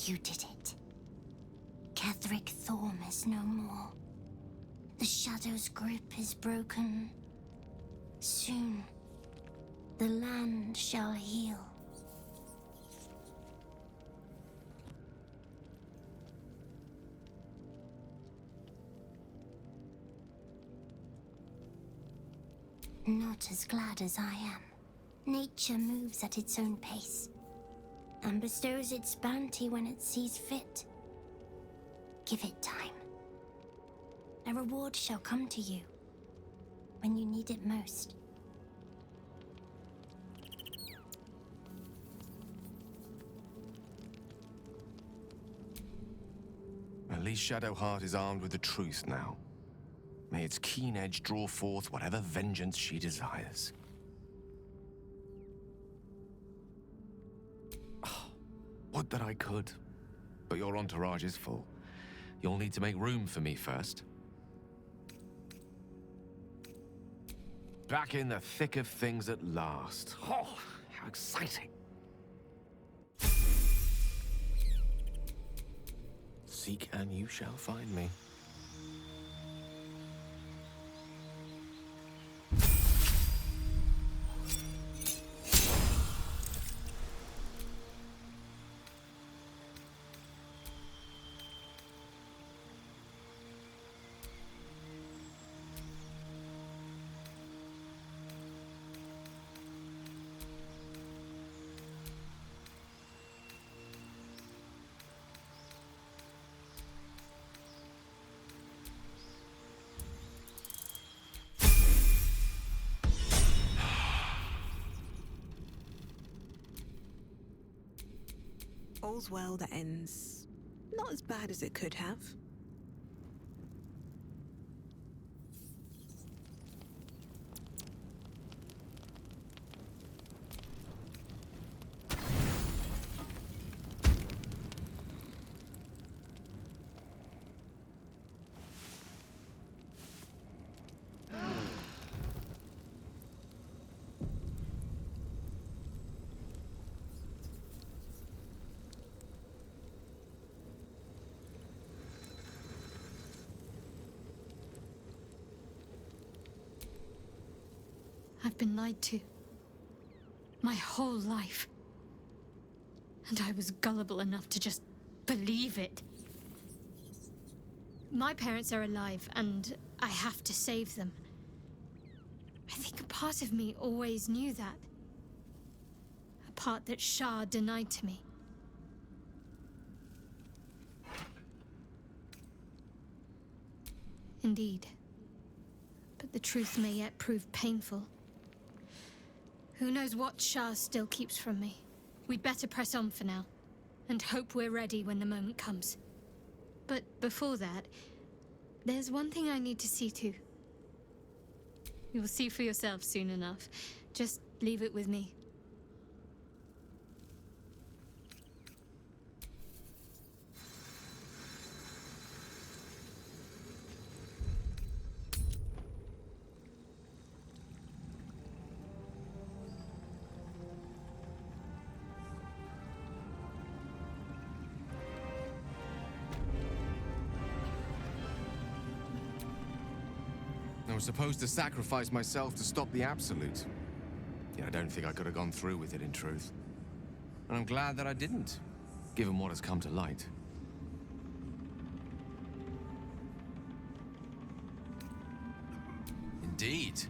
You did it. Ketheric Thorm is no more. The Shadow's grip is broken. Soon, the land shall heal. Not as glad as I am. Nature moves at its own pace, and bestows its bounty when it sees fit. Give it time. A reward shall come to you when you need it most. At least Shadowheart is armed with the truth now. May its keen edge draw forth whatever vengeance she desires. Would that I could, but your entourage is full. You'll need to make room for me first. Back in the thick of things at last. Oh, how exciting. Seek and you shall find me. All's well that ends not as bad as it could have. I've been lied to. My whole life. And I was gullible enough to just believe it. My parents are alive, and I have to save them. I think a part of me always knew that. A part that Shah denied to me. Indeed. But the truth may yet prove painful. Who knows what Shah still keeps from me? We'd better press on for now, and hope we're ready when the moment comes. But before that, there's one thing I need to see to. You'll see for yourself soon enough. Just leave it with me. I was supposed to sacrifice myself to stop the Absolute. Yet I don't think I could have gone through with it, in truth. And I'm glad that I didn't, given what has come to light. Indeed.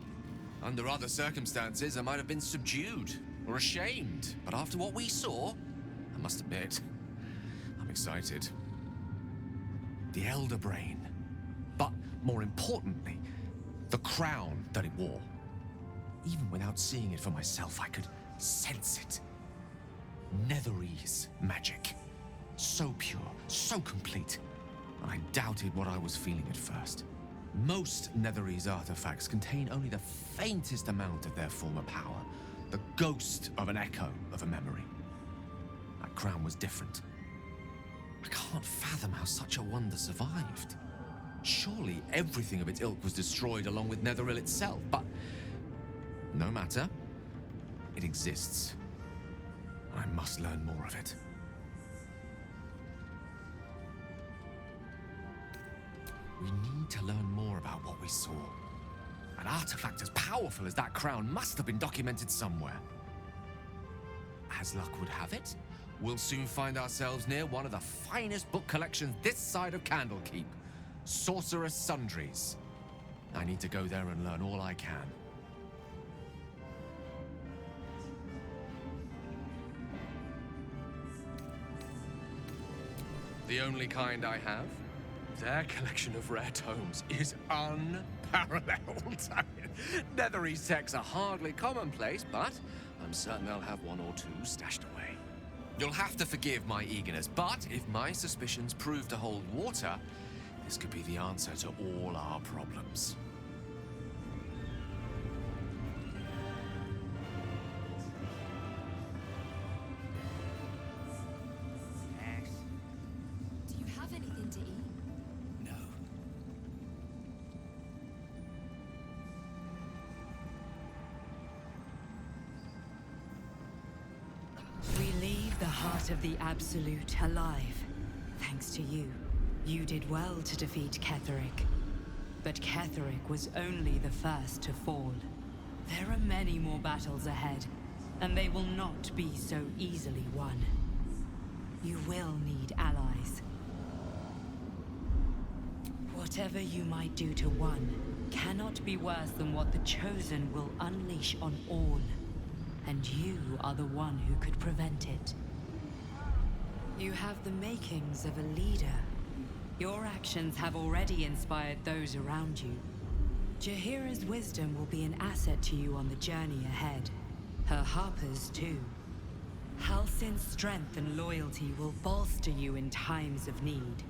Under other circumstances, I might have been subdued or ashamed. But after what we saw, I must admit, I'm excited. The Elder Brain. But more importantly, the crown that it wore. Even without seeing it for myself, I could sense it. Netherese magic. So pure, so complete. And I doubted what I was feeling at first. Most Netherese artifacts contain only the faintest amount of their former power. The ghost of an echo of a memory. That crown was different. I can't fathom how such a wonder survived. Surely everything of its ilk was destroyed along with Netheril itself, but no matter. It exists. I must learn more of it. We need to learn more about what we saw. An artifact as powerful as that crown must have been documented somewhere. As luck would have it, we'll soon find ourselves near one of the finest book collections this side of Candlekeep, Sorcerer's Sundries. I need to go there and learn all I can. The only kind I have? Their collection of rare tomes is unparalleled. Nethery's texts are hardly commonplace, but I'm certain they'll have one or two stashed away. You'll have to forgive my eagerness, but if my suspicions prove to hold water, this could be the answer to all our problems. Do you have anything to eat? No. We leave the heart of the Absolute alive. Thanks to you. You did well to defeat Ketheric. But Ketheric was only the first to fall. There are many more battles ahead, and they will not be so easily won. You will need allies. Whatever you might do to one cannot be worse than what the Chosen will unleash on all. And you are the one who could prevent it. You have the makings of a leader. Your actions have already inspired those around you. Jaheira's wisdom will be an asset to you on the journey ahead. Her Harper's too. Halsin's strength and loyalty will bolster you in times of need.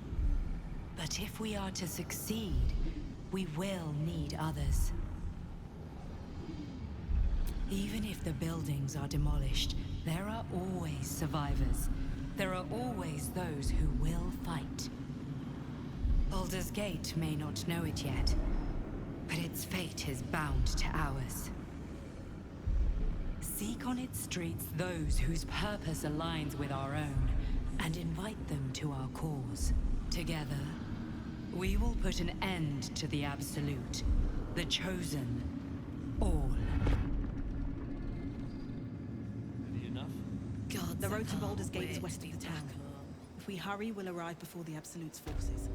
But if we are to succeed, we will need others. Even if the buildings are demolished, there are always survivors. There are always those who will fight. Baldur's Gate may not know it yet, but its fate is bound to ours. Seek on its streets those whose purpose aligns with our own, and invite them to our cause. Together, we will put an end to the Absolute, the Chosen, all. God, the road to Baldur's Gate is west of the town. If we hurry, we'll arrive before the Absolute's forces.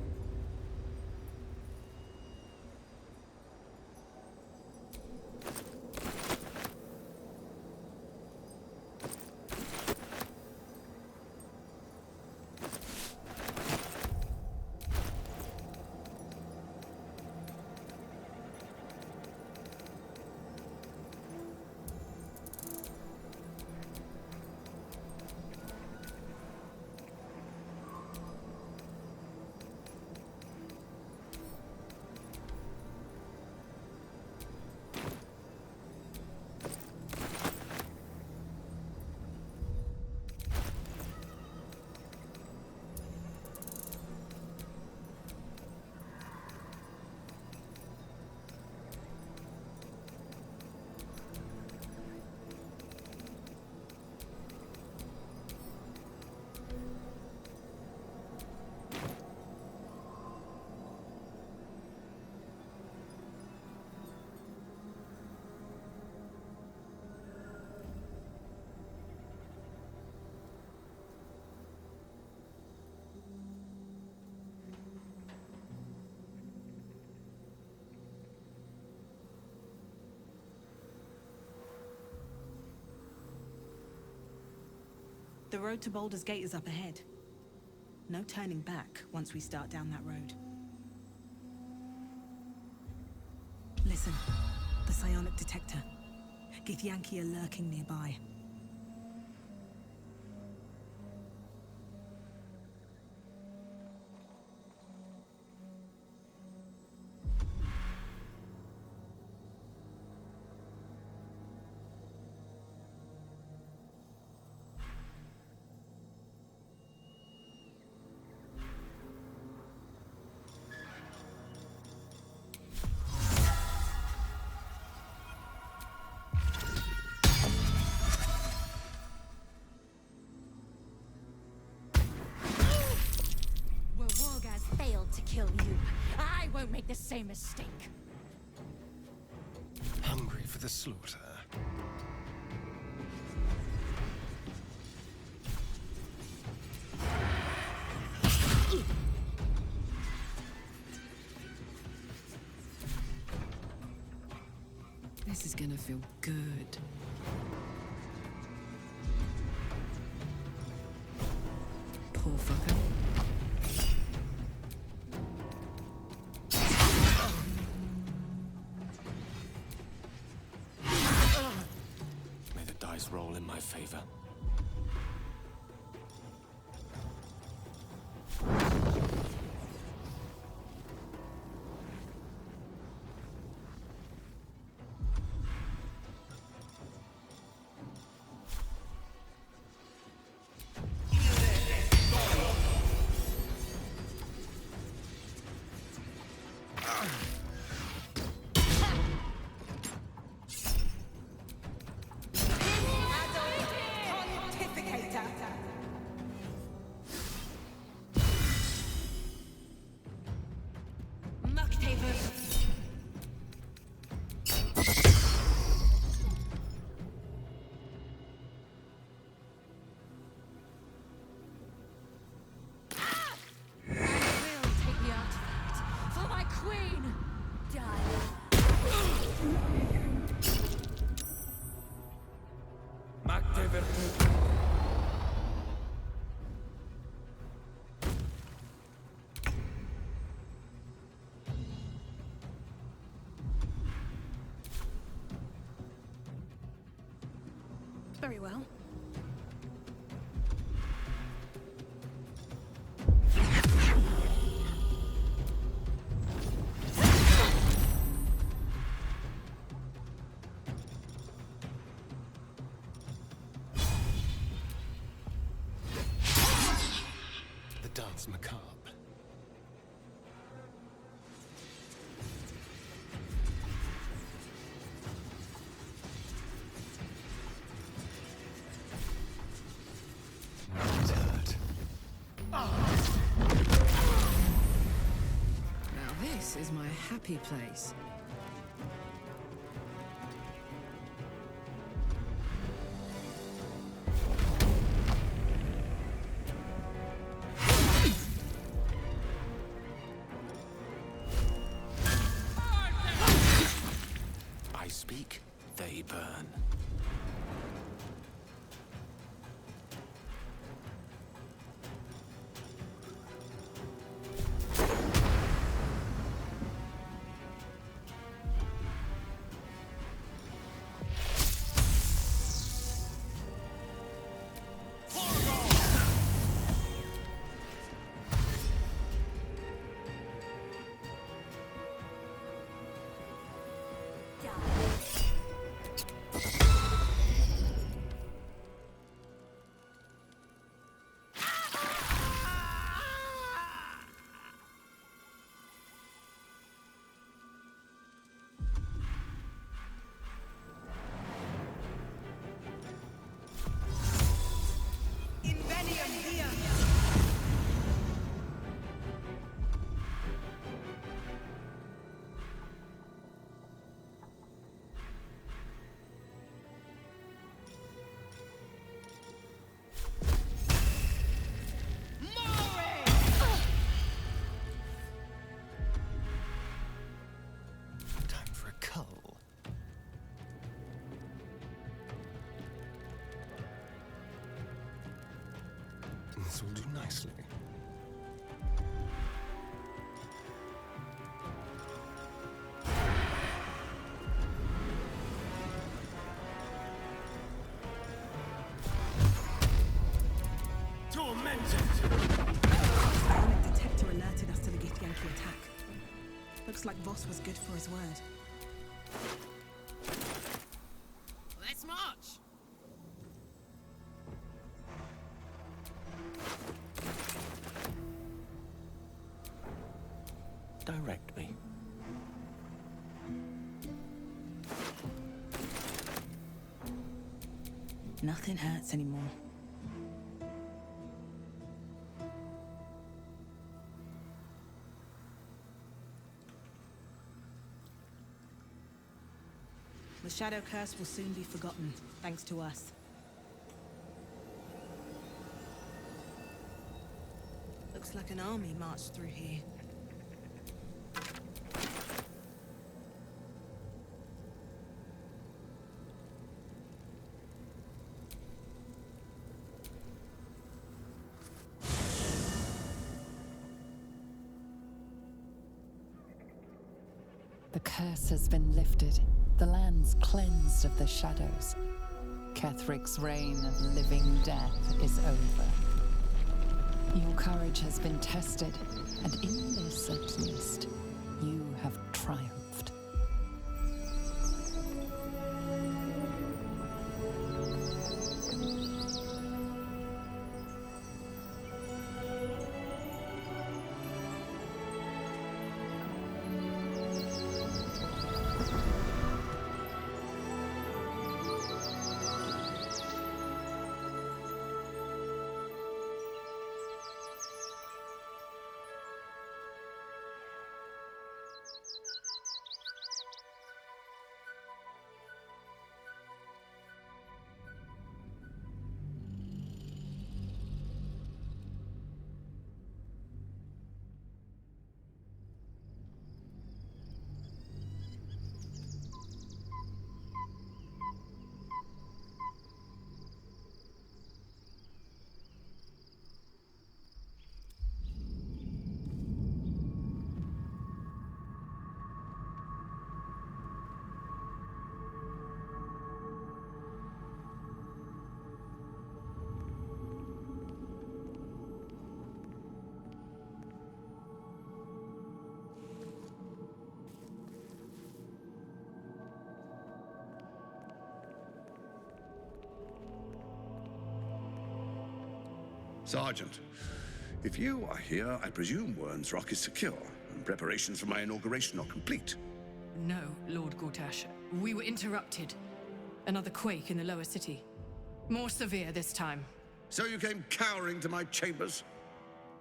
The road to Baldur's Gate is up ahead. No turning back once we start down that road. Listen, the psionic detector. Githyanki are lurking nearby. same mistake. Hungry for the slaughter. This is gonna feel good. Poor fucker. May the dice roll in my favor. Very well. The dance macabre. Now this is my happy place. I speak, they burn. Time for a cull. This will do nicely. Bionic detector alerted us to the Githyanki attack. Looks like Voss was good for his word. Let's march! Direct me. Nothing hurts anymore. Shadow Curse will soon be forgotten, thanks to us. Looks like an army marched through here. The curse has been lifted. The land's cleansed of the shadows. Kethric's reign of living death is over. Your courage has been tested, and in this at least, you have triumphed. Sergeant, if you are here, I presume Wern's Rock is secure, and preparations for my inauguration are complete. No, Lord Gortash. We were interrupted. Another quake in the lower city. More severe this time. So you came cowering to my chambers?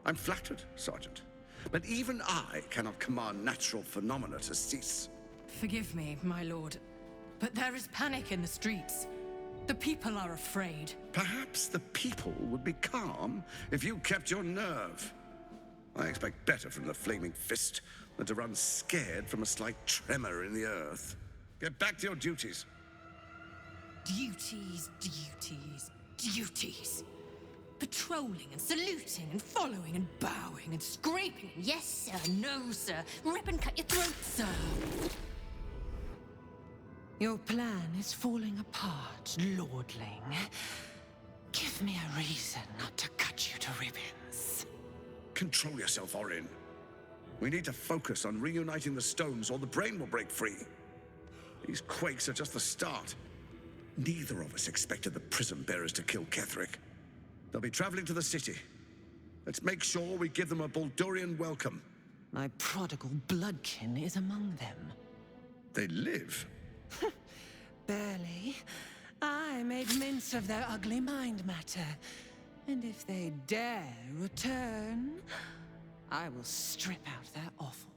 I'm flattered, Sergeant. But even I cannot command natural phenomena to cease. Forgive me, my lord, but there is panic in the streets. The people are afraid. Perhaps the people would be calm if you kept your nerve. I expect better from the Flaming Fist than to run scared from a slight tremor in the earth. Get back to your duties. Duties, duties, duties. Patrolling and saluting and following and bowing and scraping. Yes, sir. No, sir. Rip and cut your throat, sir. Your plan is falling apart, lordling. Give me a reason not to cut you to ribbons. Control yourself, Orin. We need to focus on reuniting the stones or the brain will break free. These quakes are just the start. Neither of us expected the Prism Bearers to kill Ketheric. They'll be traveling to the city. Let's make sure we give them a Baldurian welcome. My prodigal bloodkin is among them. They live? Barely. I made mince of their ugly mind matter. And if they dare return, I will strip out their offal.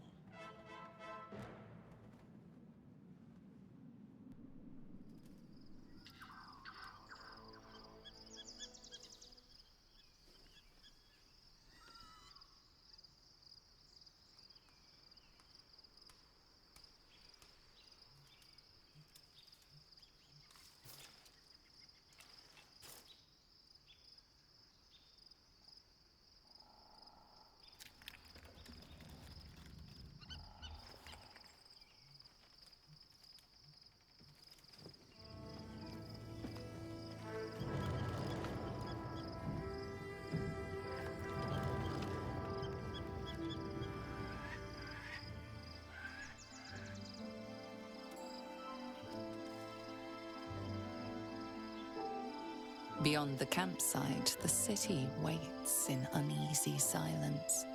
Beyond the campsite, the city waits in uneasy silence,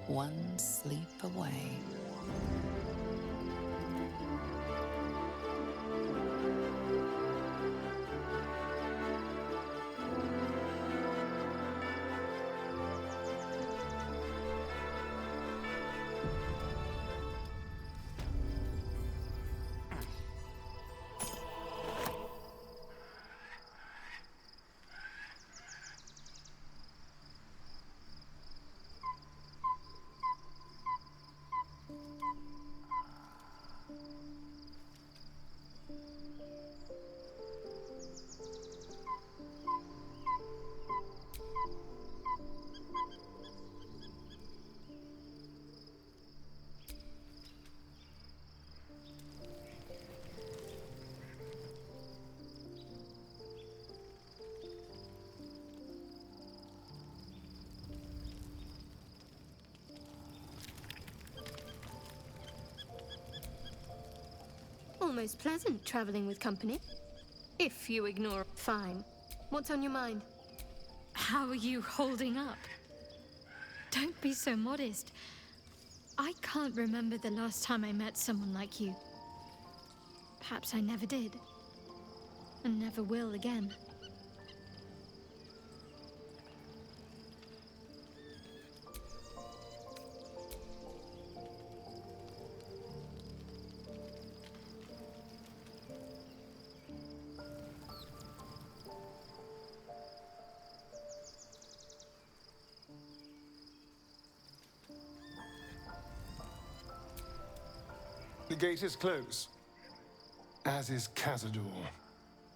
one sleep away. Most pleasant traveling with company. If you ignore... Fine. What's on your mind? How are you holding up? Don't be so modest. I can't remember the last time I met someone like you. Perhaps I never did. And never will again. The gate is closed, as is Cazador.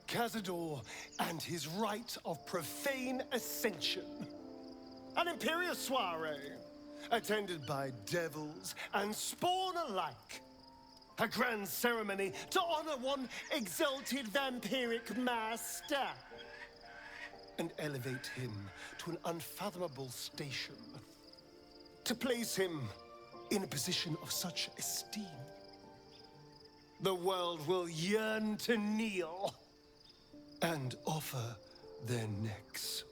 Cazador and his rite of profane ascension. An imperial soiree, attended by devils and spawn alike. A grand ceremony to honor one exalted vampiric master. And elevate him to an unfathomable station. To place him in a position of such esteem. The world will yearn to kneel and offer their necks.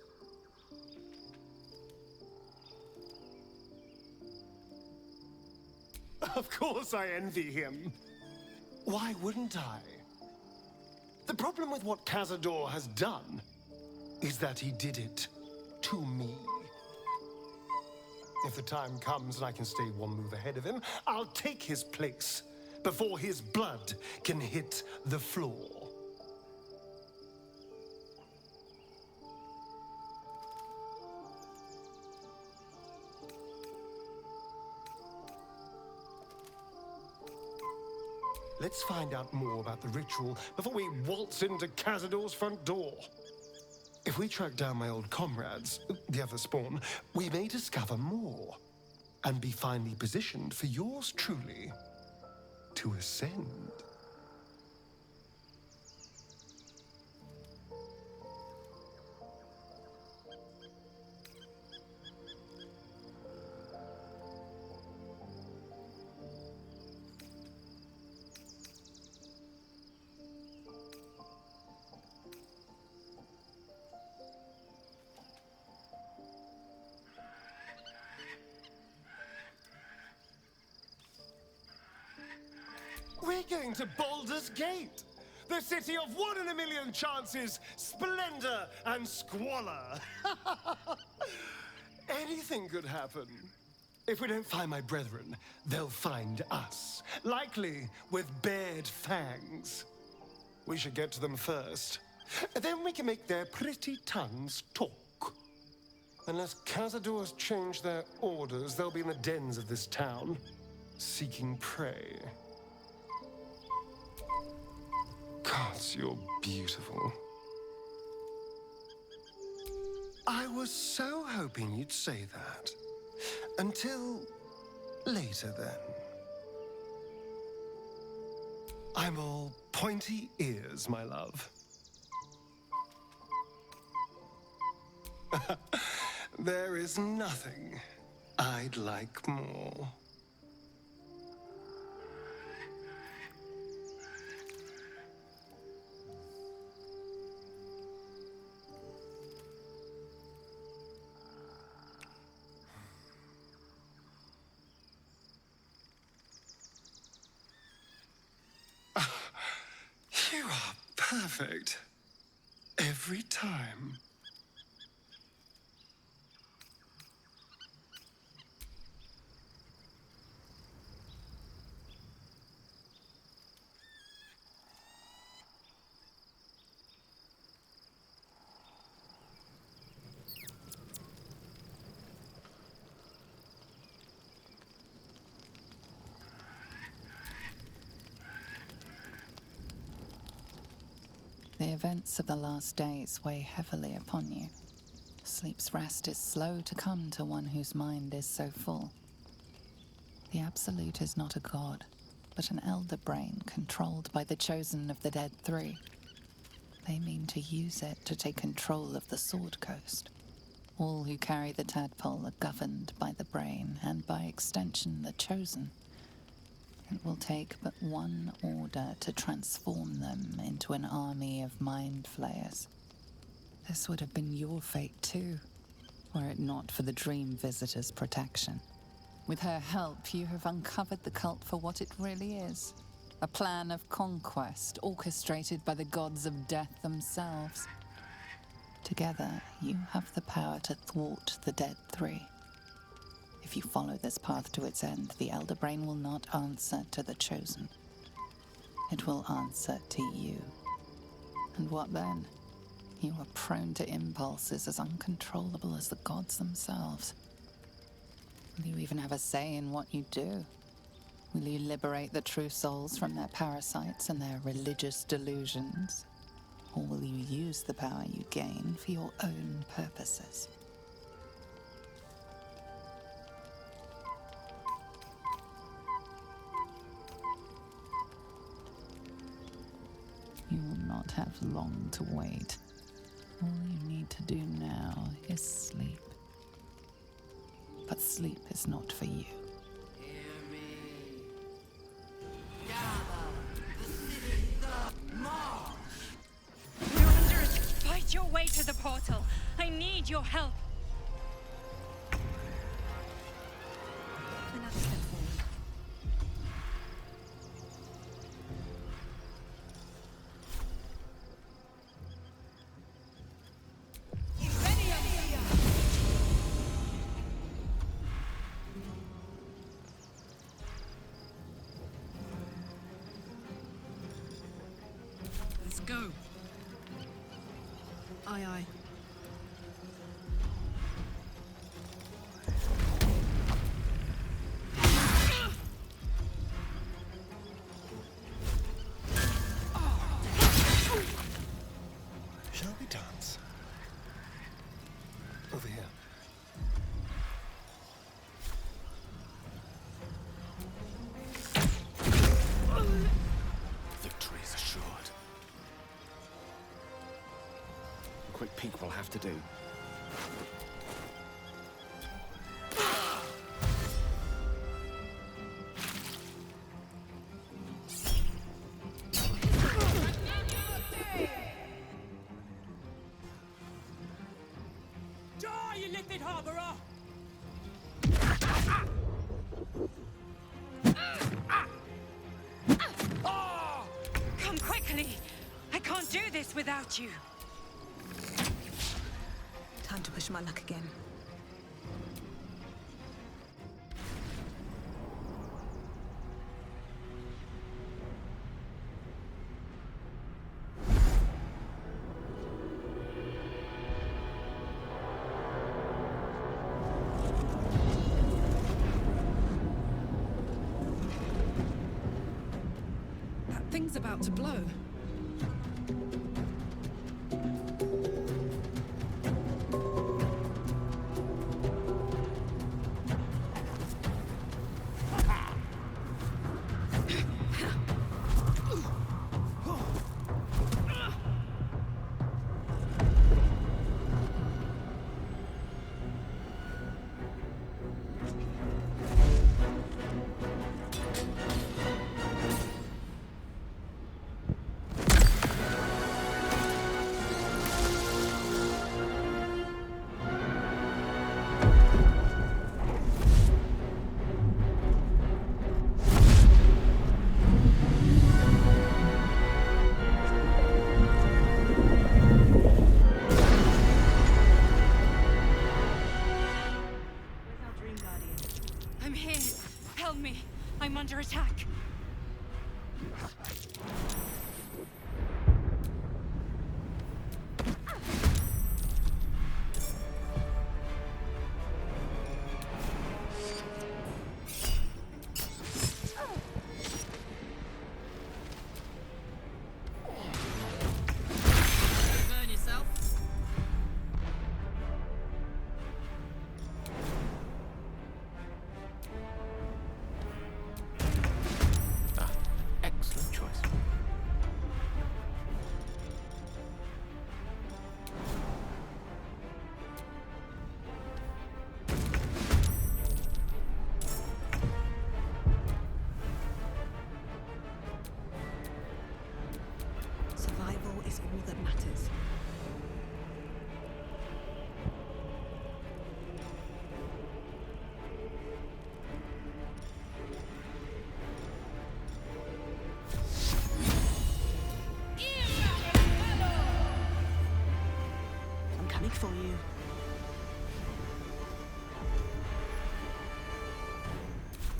Of course I envy him. Why wouldn't I? The problem with what Cazador has done is that he did it to me. If the time comes and I can stay one move ahead of him, I'll take his place before his blood can hit the floor. Let's find out more about the ritual before we waltz into Cazador's front door. If we track down my old comrades, the other spawn, we may discover more and be finally positioned for yours truly to ascend. We're going to Baldur's Gate, the city of 1 in a million chances, splendor and squalor. Anything could happen. If we don't find my brethren, they'll find us, likely with bared fangs. We should get to them first. Then we can make their pretty tongues talk. Unless Cazador's changed their orders, they'll be in the dens of this town, seeking prey. Gods, you're beautiful. I was so hoping you'd say that. Until later, then. I'm all pointy ears, my love. There is nothing I'd like more. You are perfect. Every time. The events of the last days weigh heavily upon you. Sleep's rest is slow to come to one whose mind is so full. The Absolute is not a god, but an elder brain controlled by the chosen of the Dead Three. They mean to use it to take control of the Sword Coast. All who carry the tadpole are governed by the brain, and by extension the chosen, It will take but one order to transform them into an army of mind flayers. This would have been your fate too, were it not for the Dream Visitor's protection. With her help, you have uncovered the cult for what it really is. A plan of conquest orchestrated by the gods of death themselves. Together, you have the power to thwart the Dead Three. If you follow this path to its end, the Elder Brain will not answer to the Chosen. It will answer to you. And what then? You are prone to impulses as uncontrollable as the gods themselves. Will you even have a say in what you do? Will you liberate the true souls from their parasites and their religious delusions? Or will you use the power you gain for your own purposes? You will not have long to wait. All you need to do now is sleep. But sleep is not for you. You're under it. Fight your way to the portal. I need your help. Another step forward. Let's go. Aye, aye. Shall we dance? Over here. Victory is assured. A quick peek will have to do. Die, you lifted harborer! Come quickly. I can't do this without you. Time to push my luck again. That thing's about to blow. Where's our Dream Guardian? I'm here. Help me. I'm under attack. Burn yourself. for you.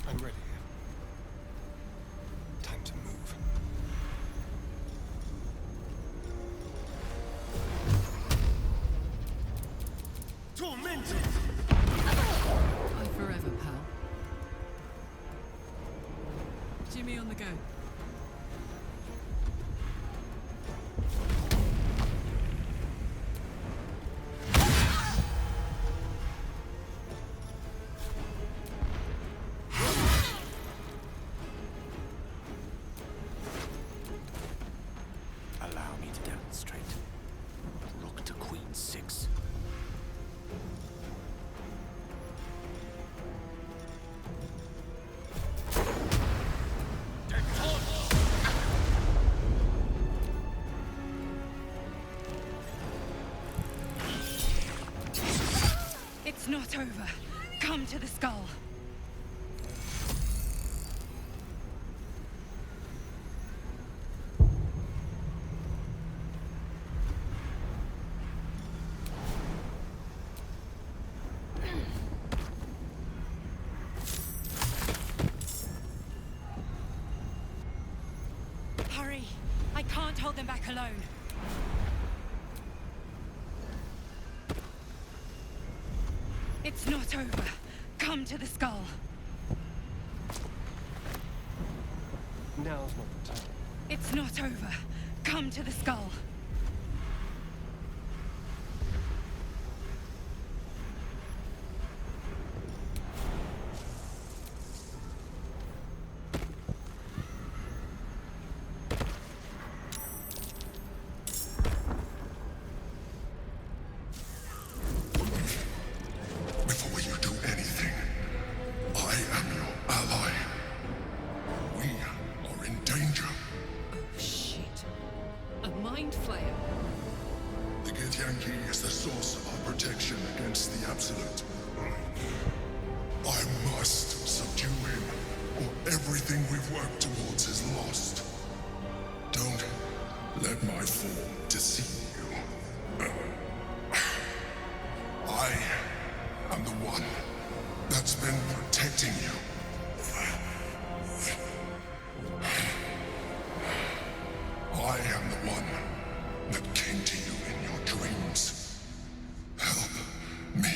I'm ready. Time to move. Tormented! Bye forever, pal. Jimmy on the go. Allow me to demonstrate. Rook to queen 6. It's not over. Come to the skull. Hurry! I can't hold them back alone. It's not over. Come to the skull. Now's not the time. It's not over. Come to the skull. Before you do anything, I am your ally. We are in danger. Oh, shit. A mind flayer. The Githyanki is the source of our protection against the Absolute. I must subdue him, or everything we've worked towards is lost. Don't let my form deceive you. I am the one that's been protecting you. I am the one that came to you in your dreams. Help me.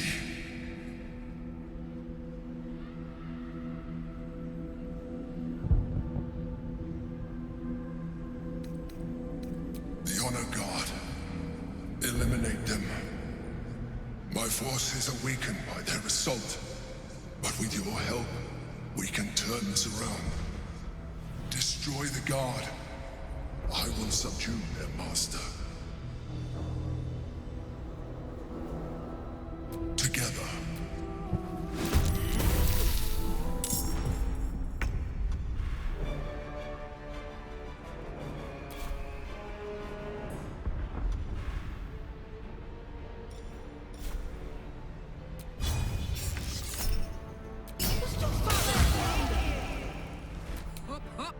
The Honor God. Eliminate them. My forces are weakened by their assault. But with your help, we can turn this around. Destroy the Guard. I will subdue their master. Together. Up, up.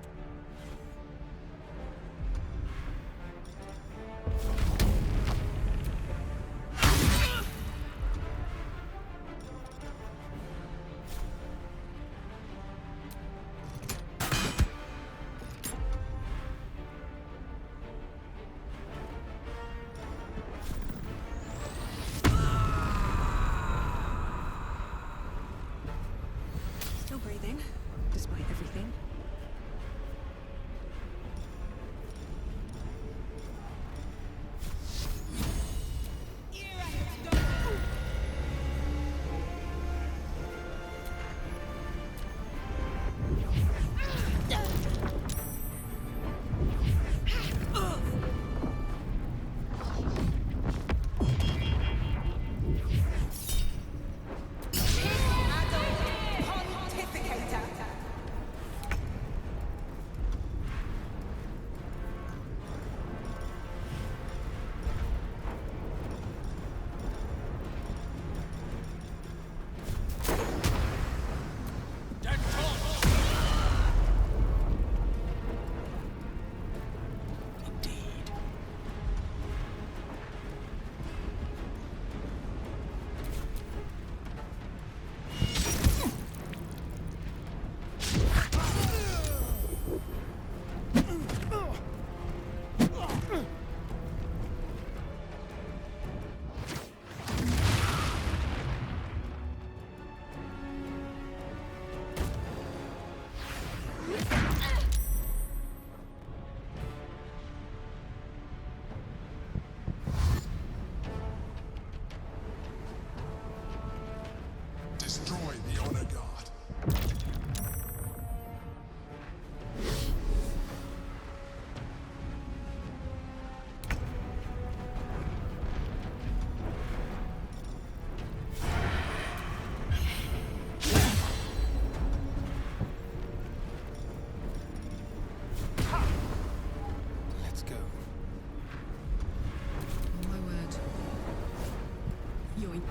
Yoink.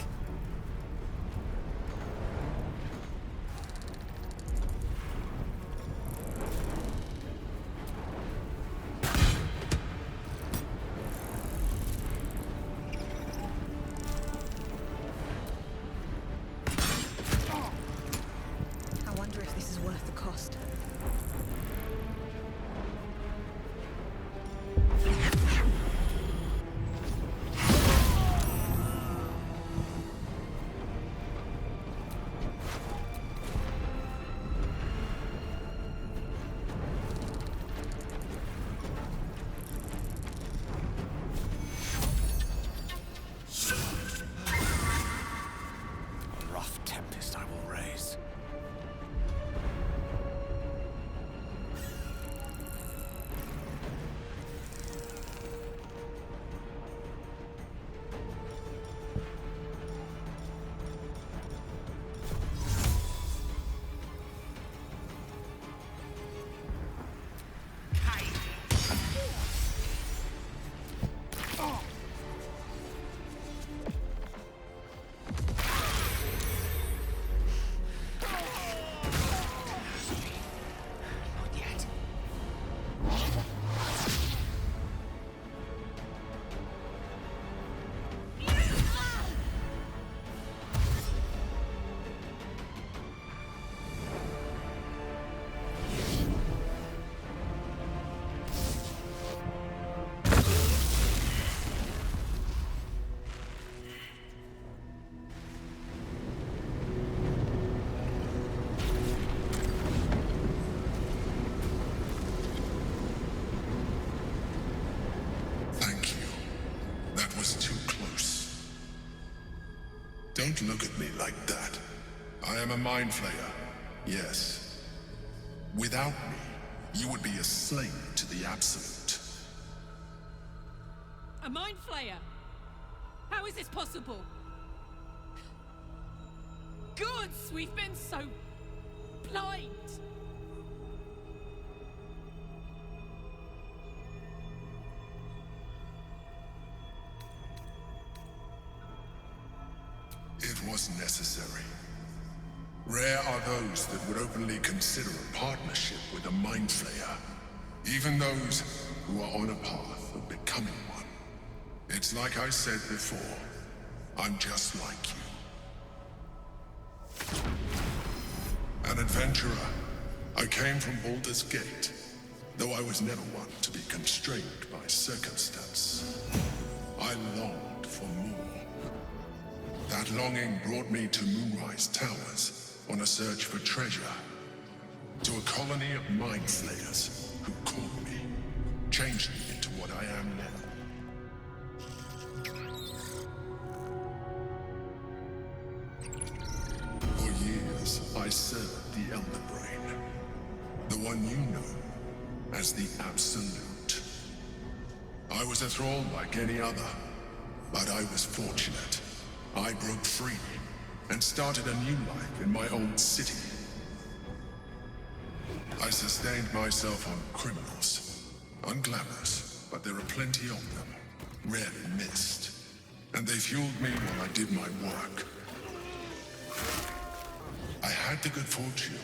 I wonder if this is worth the cost. A rough tempest I will raise. Thank you. That was too close. Don't look at me like that. I am a mind flayer, yes. Without me, you would be a slave to the Absolute. A mind flayer? How is this possible? Gods, we've been so blind. It was necessary. Rare are those that would openly consider a partnership with a mind flayer. Even those who are on a path of becoming one. It's like I said before, I'm just like you. An adventurer. I came from Baldur's Gate, though I was never one to be constrained by circumstance. I longed for more. That longing brought me to Moonrise Towers on a search for treasure. To a colony of mind flayers who caught me, changed me into what I am now. For years, I served the Elder Brain. The one you know as the Absolute. I was a thrall like any other, but I was fortunate. I broke free and started a new life in my old city. I sustained myself on criminals. Unglamorous, but there are plenty of them. Rarely missed. And they fueled me while I did my work. I had the good fortune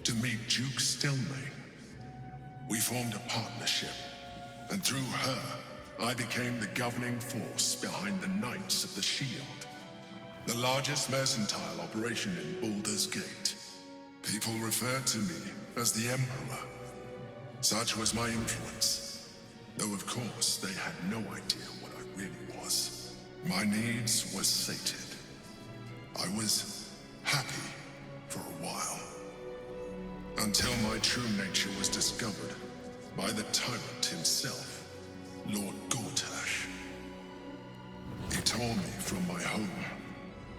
to meet Duke Stelmane. We formed a partnership, and through her, I became the governing force behind the Knights of the Shield. The largest mercantile operation in Baldur's Gate. People referred to me as the Emperor. Such was my influence. Though of course they had no idea what I really was. My needs were sated. I was happy for a while. Until my true nature was discovered by the tyrant himself, Lord Gortash. He tore me from my home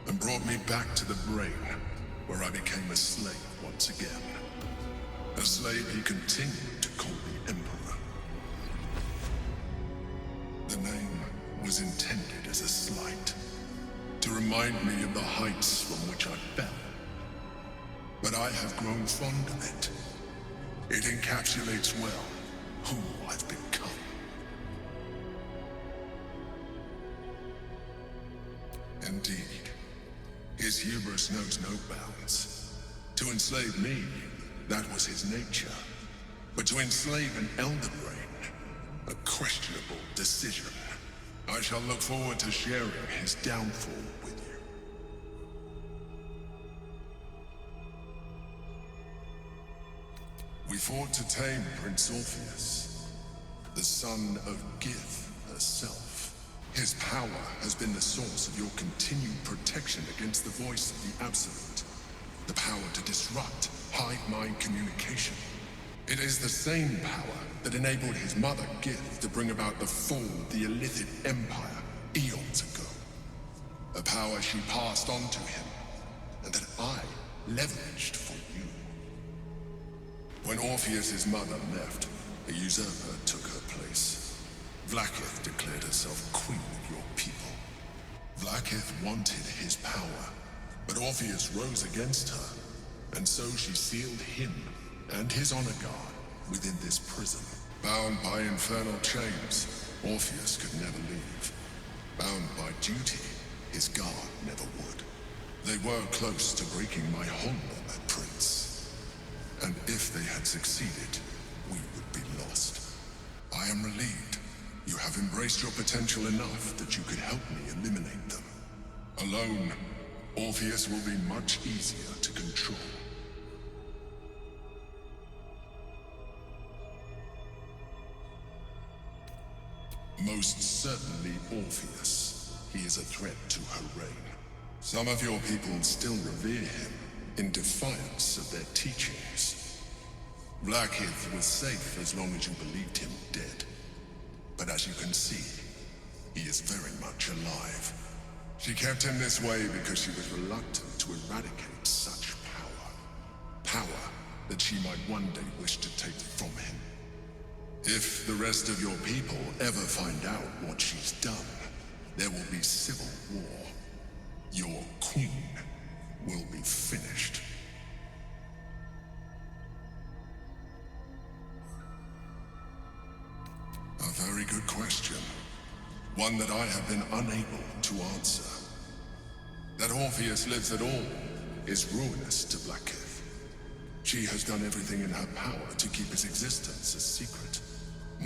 and brought me back to the Brain, where I became a slave once again. A slave he continued to call the Emperor. The name was intended as a slight, to remind me of the heights from which I fell. But I have grown fond of it. It encapsulates well who I've become. In Indeed. His hubris knows no bounds. To enslave me, that was his nature. But to enslave an Elder Brain, a questionable decision. I shall look forward to sharing his downfall with you. We fought to tame Prince Orpheus, the son of Gith herself. His power has been the source of your continued protection against the voice of the Absolute. The power to disrupt hive-mind communication. It is the same power that enabled his mother, Gith, to bring about the fall of the Illithid Empire eons ago. A power she passed on to him, and that I leveraged for you. When Orpheus's mother left, a usurper took her place. Vlaakith declared herself queen of your people. Vlaakith wanted his power, but Orpheus rose against her, and so she sealed him and his honor guard within this prison. Bound by infernal chains, Orpheus could never leave. Bound by duty, his guard never would. They were close to breaking my honor at Prince. And if they had succeeded, we would be lost. I am relieved. You have embraced your potential enough that you could help me eliminate them. Alone, Orpheus will be much easier to control. Most certainly Orpheus. He is a threat to her reign. Some of your people still revere him in defiance of their teachings. Vlaakith was safe as long as you believed him dead. But as you can see, he is very much alive. She kept him this way because she was reluctant to eradicate such power. Power that she might one day wish to take from him. If the rest of your people ever find out what she's done, there will be civil war. Your queen will be finished. A very good question. One that I have been unable to answer. That Orpheus lives at all is ruinous to Vlaakith. She has done everything in her power to keep his existence a secret.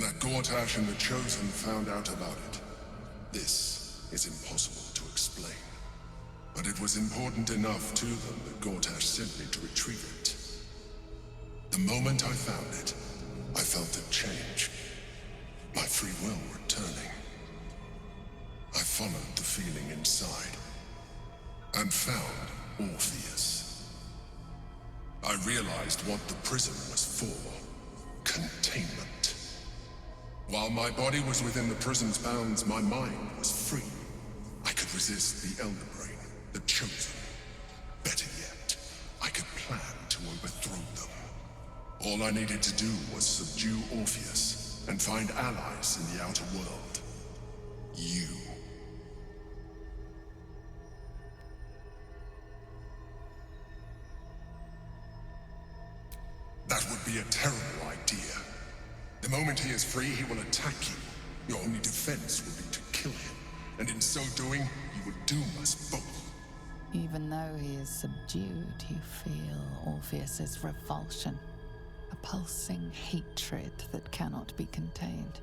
That Gortash and the Chosen found out about it. This is impossible to explain. But it was important enough to them that Gortash sent me to retrieve it. The moment I found it, I felt a change. My free will returning. I followed the feeling inside, and found Orpheus. I realized what the prison was for. Containment. While my body was within the prison's bounds, my mind was free. I could resist the Elder Brain, the Chosen. Better yet, I could plan to overthrow them. All I needed to do was subdue Orpheus, and find allies in the outer world. You. That would be a terrible idea. The moment he is free, he will attack you. Your only defense will be to kill him, and in so doing, you would doom us both. Even though he is subdued, you feel Orpheus's revulsion. A pulsing hatred that cannot be contained.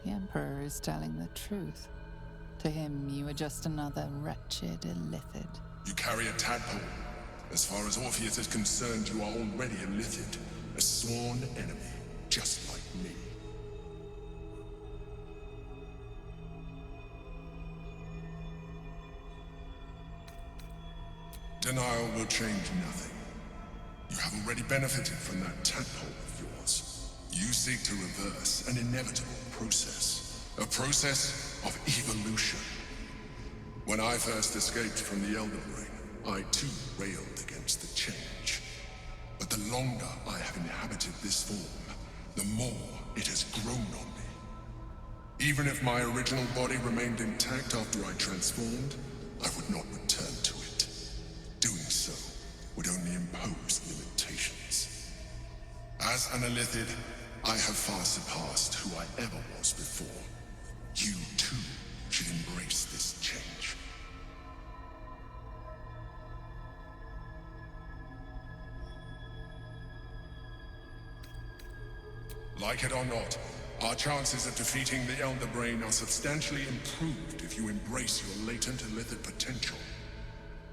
The Emperor is telling the truth. To him, you are just another wretched Illithid. You carry a tadpole. As far as Orpheus is concerned, you are already Illithid. A sworn enemy, just like me. Denial will change nothing. You have already benefited from that tadpole of yours. You seek to reverse an inevitable process. A process of evolution. When I first escaped from the Elder Brain, I too railed against the change. But the longer I have inhabited this form, the more it has grown on me. Even if my original body remained intact after I transformed, I would not return to it. Doing so would only impose limitations. As an Illithid, I have far surpassed who I ever was before. You too should embrace this change. Like it or not, our chances of defeating the Elder Brain are substantially improved if you embrace your latent illithid potential.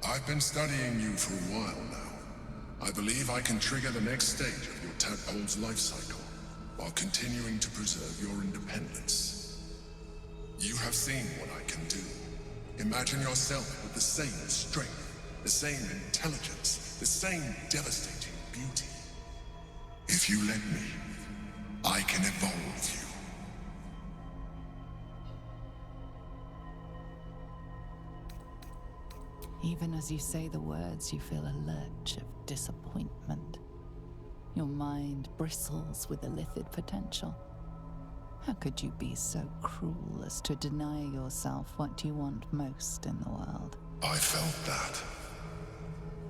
I've been studying you for a while now. I believe I can trigger the next stage of your tadpole's life cycle, while continuing to preserve your independence. You have seen what I can do. Imagine yourself with the same strength, the same intelligence, the same devastating beauty. If you let me, I can evolve you. Even as you say the words, you feel a lurch of disappointment. Your mind bristles with illithid potential. How could you be so cruel as to deny yourself what you want most in the world? I felt that.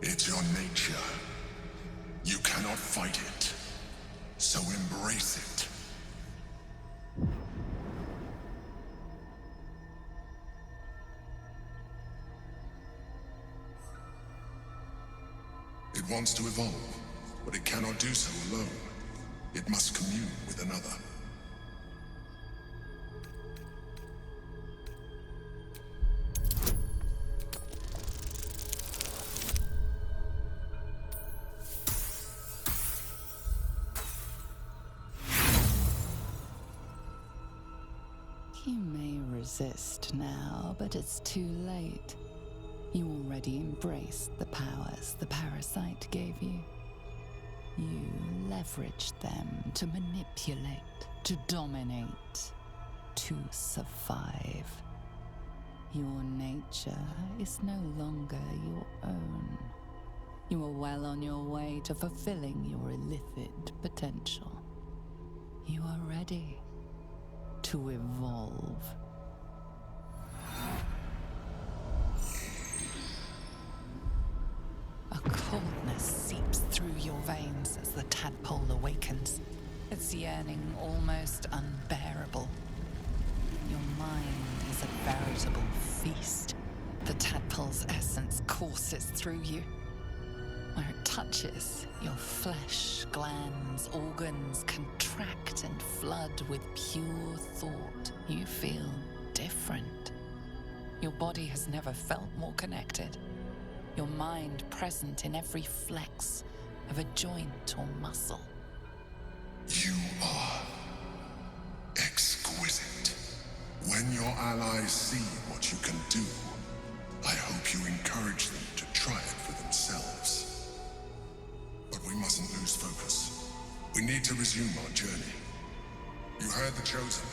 It's your nature. You cannot fight it. So embrace it. It wants to evolve, but it cannot do so alone. It must commune with another. You may resist now, but it's too late. You already embraced the powers the parasite gave you. You leveraged them to manipulate, to dominate, to survive. Your nature is no longer your own. You are well on your way to fulfilling your illithid potential. You are ready to evolve. A coldness seeps through your veins as the tadpole awakens, its yearning almost unbearable. Your mind is a veritable feast. The tadpole's essence courses through you. Where it touches, your flesh, glands, organs contract and flood with pure thought. You feel different. Your body has never felt more connected. Your mind present in every flex of a joint or muscle. You are exquisite. When your allies see what you can do, I hope you encourage them to try it for themselves. But we mustn't lose focus. We need to resume our journey. You heard the Chosen.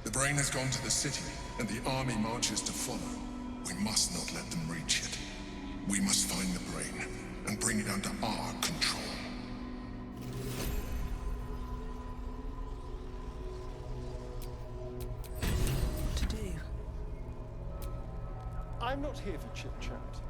The Brain has gone to the city, and the army marches to follow. We must not let them reach it. We must find the Brain, and bring it under our control. What to do? I'm not here for chit-chat.